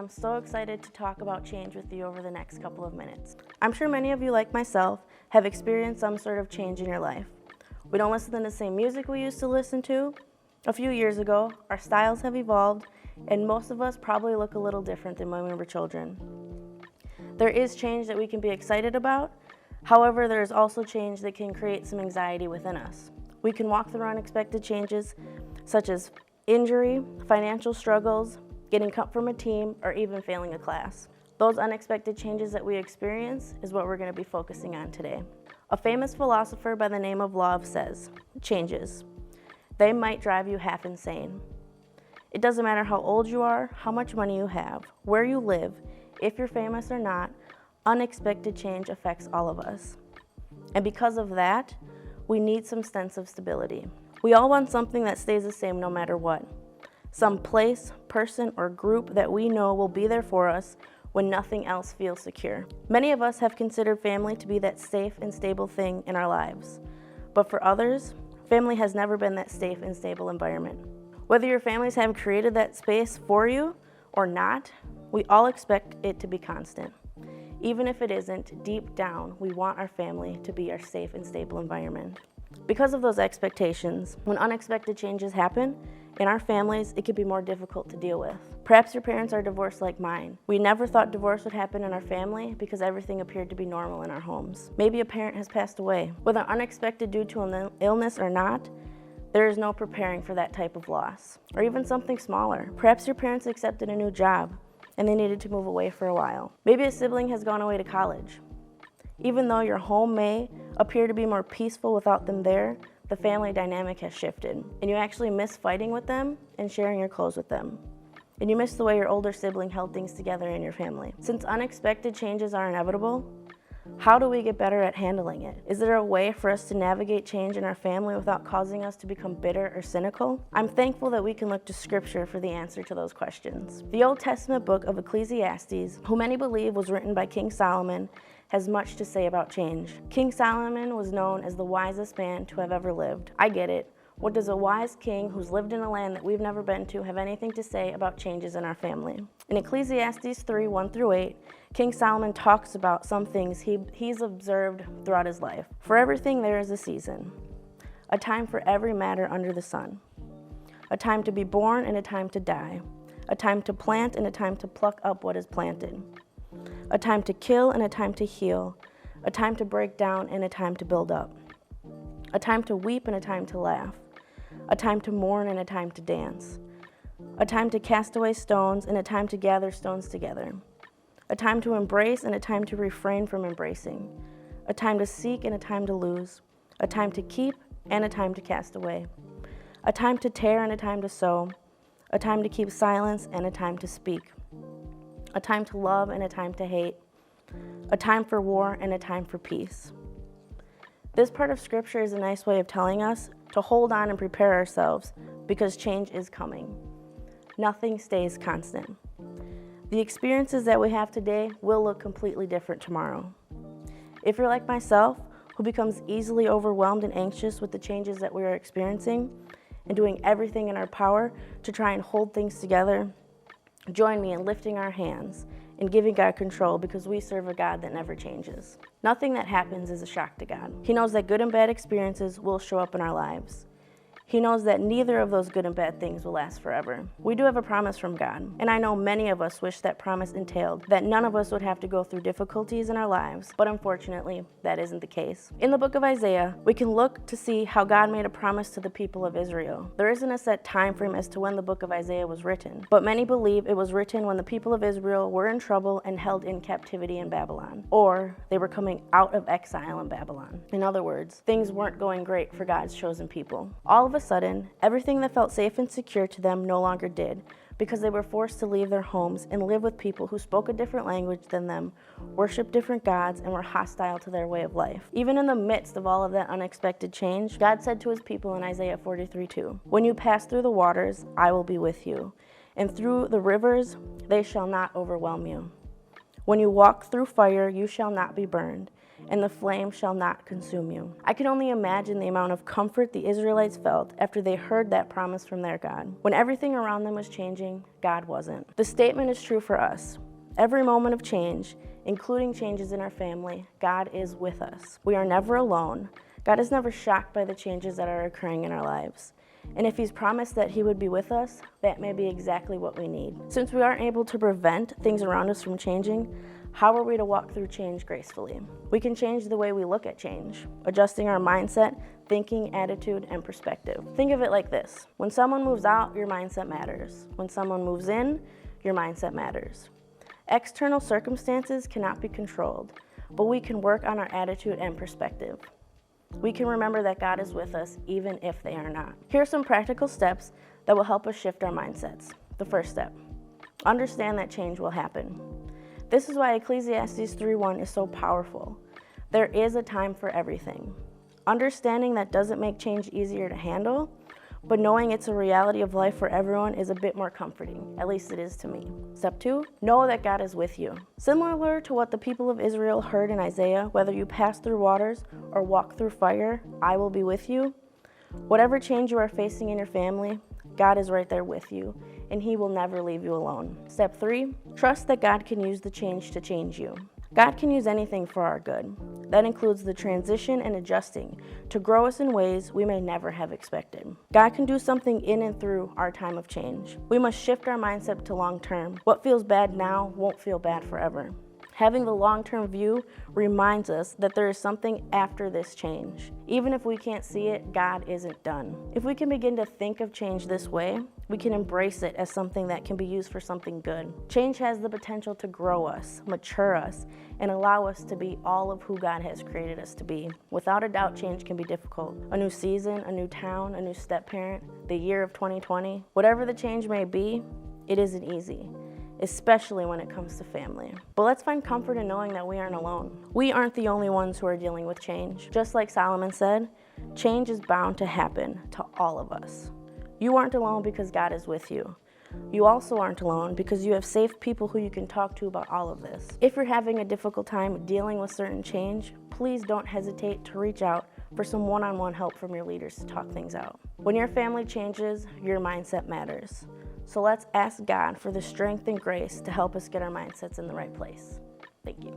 I'm so excited to talk about change with you over the next couple of minutes. I'm sure many of you, like myself, have experienced some sort of change in your life. We don't listen to the same music we used to listen to a few years ago, our styles have evolved, and most of us probably look a little different than when we were children. There is change that we can be excited about. However, there is also change that can create some anxiety within us. We can walk through unexpected changes such as injury, financial struggles, getting cut from a team, or even failing a class. Those unexpected changes that we experience is what we're going to be focusing on today. A famous philosopher by the name of Love says, changes. They might drive you half insane. It doesn't matter how old you are, how much money you have, where you live, if you're famous or not, unexpected change affects all of us. And because of that, we need some sense of stability. We all want something that stays the same no matter what. Some place, person, or group that we know will be there for us when nothing else feels secure. Many of us have considered family to be that safe and stable thing in our lives. But for others, family has never been that safe and stable environment. Whether your families have created that space for you or not, we all expect it to be constant. Even if it isn't, deep down, we want our family to be our safe and stable environment. Because of those expectations, when unexpected changes happen in our families, it can be more difficult to deal with. Perhaps your parents are divorced like mine. We never thought divorce would happen in our family because everything appeared to be normal in our homes. Maybe a parent has passed away. Whether unexpected due to an illness or not, there is no preparing for that type of loss. Or even something smaller. Perhaps your parents accepted a new job and they needed to move away for a while. Maybe a sibling has gone away to college. Even though your home may appear to be more peaceful without them there, the family dynamic has shifted, and you actually miss fighting with them and sharing your clothes with them. And you miss the way your older sibling held things together in your family. Since unexpected changes are inevitable, how do we get better at handling it? Is there a way for us to navigate change in our family without causing us to become bitter or cynical? I'm thankful that we can look to Scripture for the answer to those questions. The Old Testament book of Ecclesiastes, who many believe was written by King Solomon, has much to say about change. King Solomon was known as the wisest man to have ever lived. I get it. What does a wise king who's lived in a land that we've never been to have anything to say about changes in our family? In Ecclesiastes 3, 1-8, King Solomon talks about some things he's observed throughout his life. For everything there is a season, a time for every matter under the sun, a time to be born and a time to die, a time to plant and a time to pluck up what is planted, a time to kill and a time to heal, a time to break down and a time to build up, a time to weep and a time to laugh, a time to mourn and a time to dance, a time to cast away stones and a time to gather stones together, a time to embrace and a time to refrain from embracing, a time to seek and a time to lose, a time to keep and a time to cast away, a time to tear and a time to sow, a time to keep silence and a time to speak, a time to love and a time to hate, a time for war and a time for peace. This part of Scripture is a nice way of telling us to hold on and prepare ourselves because change is coming. Nothing stays constant. The experiences that we have today will look completely different tomorrow. If you're like myself, who becomes easily overwhelmed and anxious with the changes that we are experiencing and doing everything in our power to try and hold things together, join me in lifting our hands and giving God control because we serve a God that never changes. Nothing that happens is a shock to God. He knows that good and bad experiences will show up in our lives. He knows that neither of those good and bad things will last forever. We do have a promise from God, and I know many of us wish that promise entailed that none of us would have to go through difficulties in our lives, but unfortunately, that isn't the case. In the book of Isaiah, we can look to see how God made a promise to the people of Israel. There isn't a set time frame as to when the book of Isaiah was written, but many believe it was written when the people of Israel were in trouble and held in captivity in Babylon, or they were coming out of exile in Babylon. In other words, things weren't going great for God's chosen people. All of a sudden, everything that felt safe and secure to them no longer did, because they were forced to leave their homes and live with people who spoke a different language than them, worshiped different gods, and were hostile to their way of life. Even in the midst of all of that unexpected change, God said to his people in Isaiah 43:2, "When you pass through the waters, I will be with you, and through the rivers, they shall not overwhelm you. When you walk through fire, you shall not be burned, and the flame shall not consume you. I can only imagine the amount of comfort the Israelites felt after they heard that promise from their God. When everything around them was changing, God wasn't. The statement is true for us. Every moment of change, including changes in our family, God is with us. We are never alone. God is never shocked by the changes that are occurring in our lives. And if He's promised that He would be with us, that may be exactly what we need. Since we aren't able to prevent things around us from changing, how are we to walk through change gracefully? We can change the way we look at change, adjusting our mindset, thinking, attitude, and perspective. Think of it like this. When someone moves out, your mindset matters. When someone moves in, your mindset matters. External circumstances cannot be controlled, but we can work on our attitude and perspective. We can remember that God is with us even if they are not. Here are some practical steps that will help us shift our mindsets. The first step, understand that change will happen. This is why Ecclesiastes 3:1 is so powerful. There is a time for everything. Understanding that doesn't make change easier to handle, but knowing it's a reality of life for everyone is a bit more comforting. At least it is to me. Step 2, know that God is with you. Similar to what the people of Israel heard in Isaiah, whether you pass through waters or walk through fire, I will be with you. Whatever change you are facing in your family, God is right there with you, and He will never leave you alone. Step 3, trust that God can use the change to change you. God can use anything for our good. That includes the transition and adjusting to grow us in ways we may never have expected. God can do something in and through our time of change. We must shift our mindset to long term. What feels bad now won't feel bad forever. Having the long-term view reminds us that there is something after this change. Even if we can't see it, God isn't done. If we can begin to think of change this way, we can embrace it as something that can be used for something good. Change has the potential to grow us, mature us, and allow us to be all of who God has created us to be. Without a doubt, change can be difficult. A new season, a new town, a new step-parent, the year of 2020. Whatever the change may be, it isn't easy, especially when it comes to family. But let's find comfort in knowing that we aren't alone. We aren't the only ones who are dealing with change. Just like Solomon said, change is bound to happen to all of us. You aren't alone because God is with you. You also aren't alone because you have safe people who you can talk to about all of this. If you're having a difficult time dealing with certain change, please don't hesitate to reach out for some one-on-one help from your leaders to talk things out. When your family changes, your mindset matters. So let's ask God for the strength and grace to help us get our mindsets in the right place. Thank you.